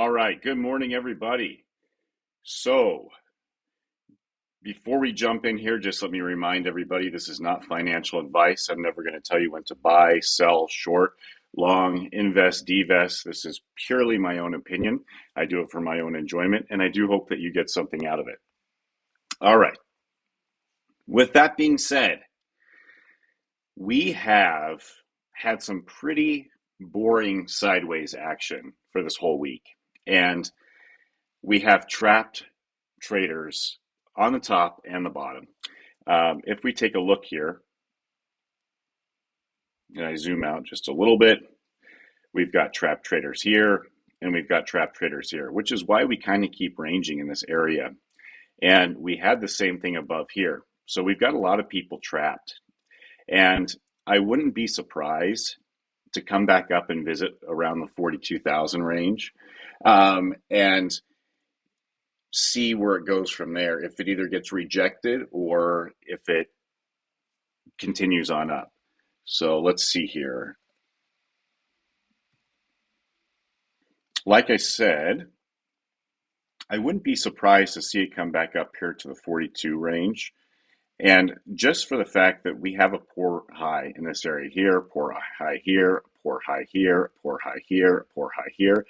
All right, good morning, everybody. So, before we jump in here, just let me remind everybody this is not financial advice. I'm never going to tell you when to buy, sell, short, long, invest, divest. This is purely my own opinion. I do it for my own enjoyment, and I do hope that you get something out of it. All right, with that being said, we have had some pretty boring sideways action for this whole week. And we have trapped traders on the top and the bottom. If we take a look here, and I zoom out just a little bit, we've got trapped traders here, and we've got trapped traders here, which is why we kind of keep ranging in this area. And we had the same thing above here. So we've got a lot of people trapped. And I wouldn't be surprised to come back up and visit around the 42,000 range. And see where it goes from there, if it either gets rejected or if it continues on up. So let's see here. Like I said, I wouldn't be surprised to see it come back up here to the 42 range. And just for the fact that we have a poor high in this area here, poor high here, poor high here, poor high here, poor high here.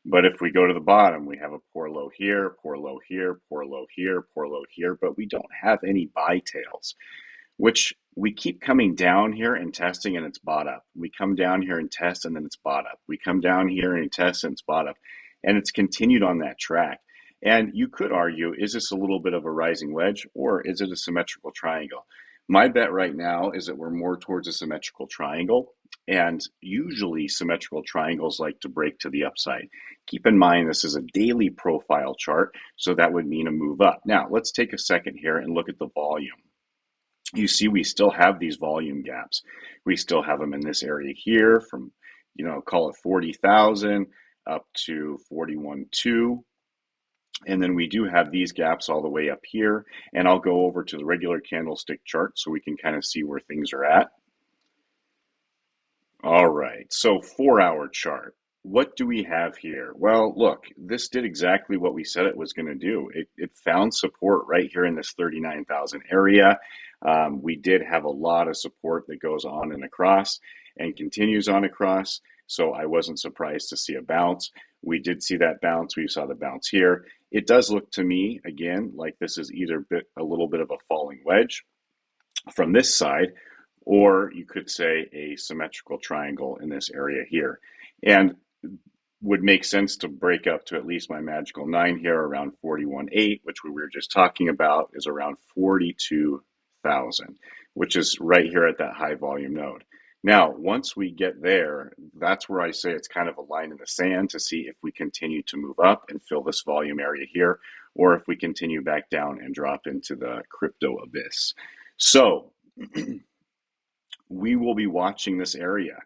But if we go to the bottom, we have a poor low here, poor low here, poor low here, poor low here, but we don't have any buy tails, which we keep coming down here and testing and it's bought up. We come down here and test and then it's bought up. We come down here and test and it's bought up. And it's continued on that track. And you could argue, is this a little bit of a rising wedge or is it a symmetrical triangle? My bet right now is that we're more towards a symmetrical triangle. And usually symmetrical triangles like to break to the upside. Keep in mind, this is a daily profile chart, so that would mean a move up. Now, let's take a second here and look at the volume. You see, we still have these volume gaps. We still have them in this area here from, call it 40,000 up to 41.2. And then we do have these gaps all the way up here. And I'll go over to the regular candlestick chart so we can kind of see where things are at. All right, so 4-hour chart. What do we have here? Well, look, this did exactly what we said it was going to do. It found support right here in this 39,000 area. We did have a lot of support that goes on and across and continues on across, so I wasn't surprised to see a bounce. We did see that bounce. We saw the bounce here. It does look to me, again, like this is either a little bit of a falling wedge from this side, or you could say a symmetrical triangle in this area here. And would make sense to break up to at least my magical 9 here around 41.8, which we were just talking about is around 42,000, which is right here at that high volume node. Now, once we get there, that's where I say it's kind of a line in the sand to see if we continue to move up and fill this volume area here, or if we continue back down and drop into the crypto abyss. So we will be watching this area.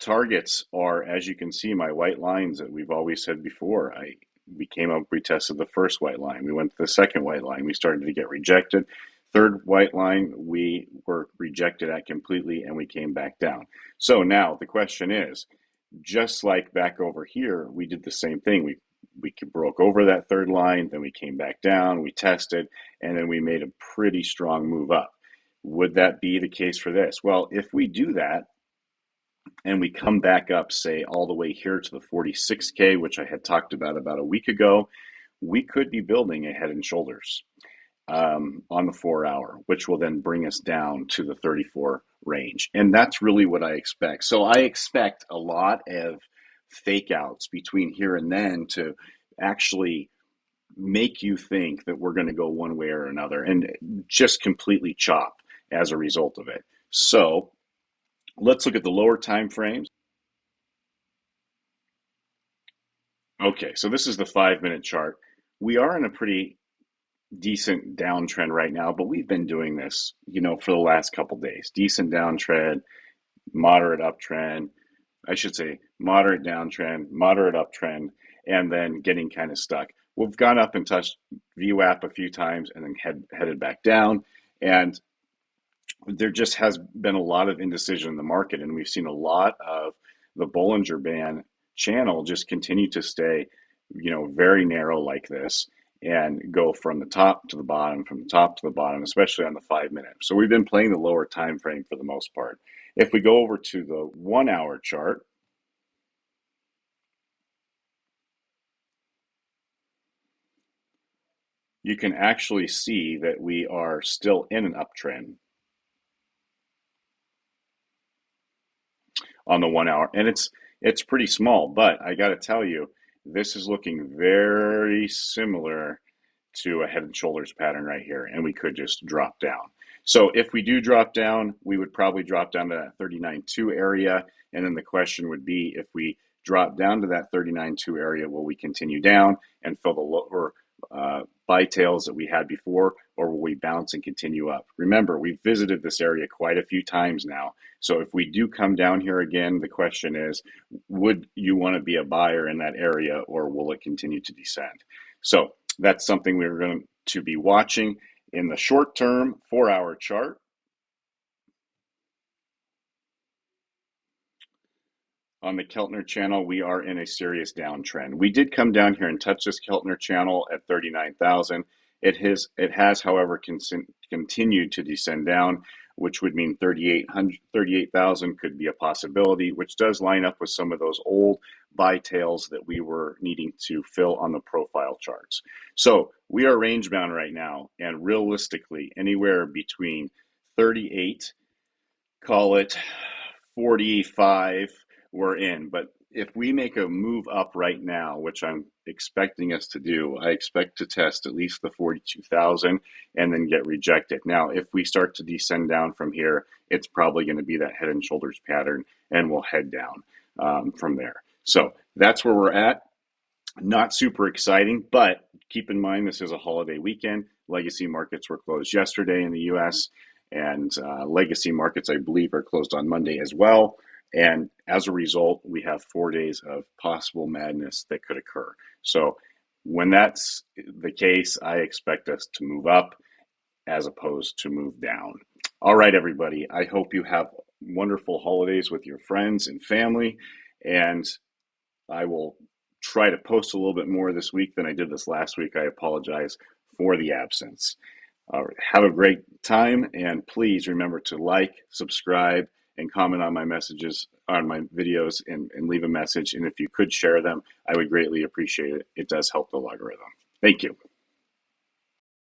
Targets are, as you can see, my white lines that we've always said before. We came up, we tested the first white line. We went to the second white line. We started to get rejected. Third white line, we were rejected at completely, and we came back down. So now the question is, just like back over here, we did the same thing. We broke over that third line, then we came back down, we tested, and then we made a pretty strong move up. Would that be the case for this? Well, if we do that, and we come back up, say, all the way here to the 46K, which I had talked about a week ago, we could be building a head and shoulders on the 4-hour, which will then bring us down to the 34 range. And that's really what I expect. So I expect a lot of fake outs between here and then to actually make you think that we're going to go one way or another and just completely chop as a result of it. So let's look at the lower time frames. Okay, so this is the 5-minute chart. We are in a pretty decent downtrend right now, but we've been doing this, for the last couple days. Decent downtrend, moderate uptrend, I should say moderate downtrend, moderate uptrend, and then getting kind of stuck. We've gone up and touched VWAP a few times and then headed back down. And there just has been a lot of indecision in the market, and we've seen a lot of the Bollinger Band channel just continue to stay very narrow like this and go from the top to the bottom, from the top to the bottom, especially on the 5 minute. So we've been playing the lower time frame for the most part. If we go over to the 1 hour chart, you can actually see that we are still in an uptrend on the 1 hour, and it's pretty small. But I got to tell you, this is looking very similar to a head and shoulders pattern right here, and we could just drop down. So if we do drop down, we would probably drop down to that 39.2 area, and then the question would be, if we drop down to that 39.2 area, will we continue down and fill the lower buy tails that we had before, or will we bounce and continue up? Remember, we've visited this area quite a few times now. So if we do come down here again, the question is, would you want to be a buyer in that area, or will it continue to descend? So that's something we're going to be watching in the short term 4 hour chart. On the Keltner channel, we are in a serious downtrend. We did come down here and touch this Keltner channel at 39,000. It has, however, continued to descend down, which would mean 38,000 could be a possibility, which does line up with some of those old buy tails that we were needing to fill on the profile charts. So we are range bound right now, and realistically, anywhere between 38, call it 45, we're in. But if we make a move up right now, which I'm expecting us to do, I expect to test at least the 42,000 and then get rejected. Now, if we start to descend down from here, it's probably going to be that head and shoulders pattern, and we'll head down from there. So that's where we're at. Not super exciting, but keep in mind this is a holiday weekend. Legacy markets were closed yesterday in the US, and legacy markets, I believe, are closed on Monday as well. And as a result, we have 4 days of possible madness that could occur. So when that's the case, I expect us to move up as opposed to move down. All right, everybody. I hope you have wonderful holidays with your friends and family. And I will try to post a little bit more this week than I did this last week. I apologize for the absence. Have a great time, and please remember to like, subscribe, and comment on my messages, on my videos, and leave a message. And if you could share them, I would greatly appreciate it. It does help the logarithm. Thank you.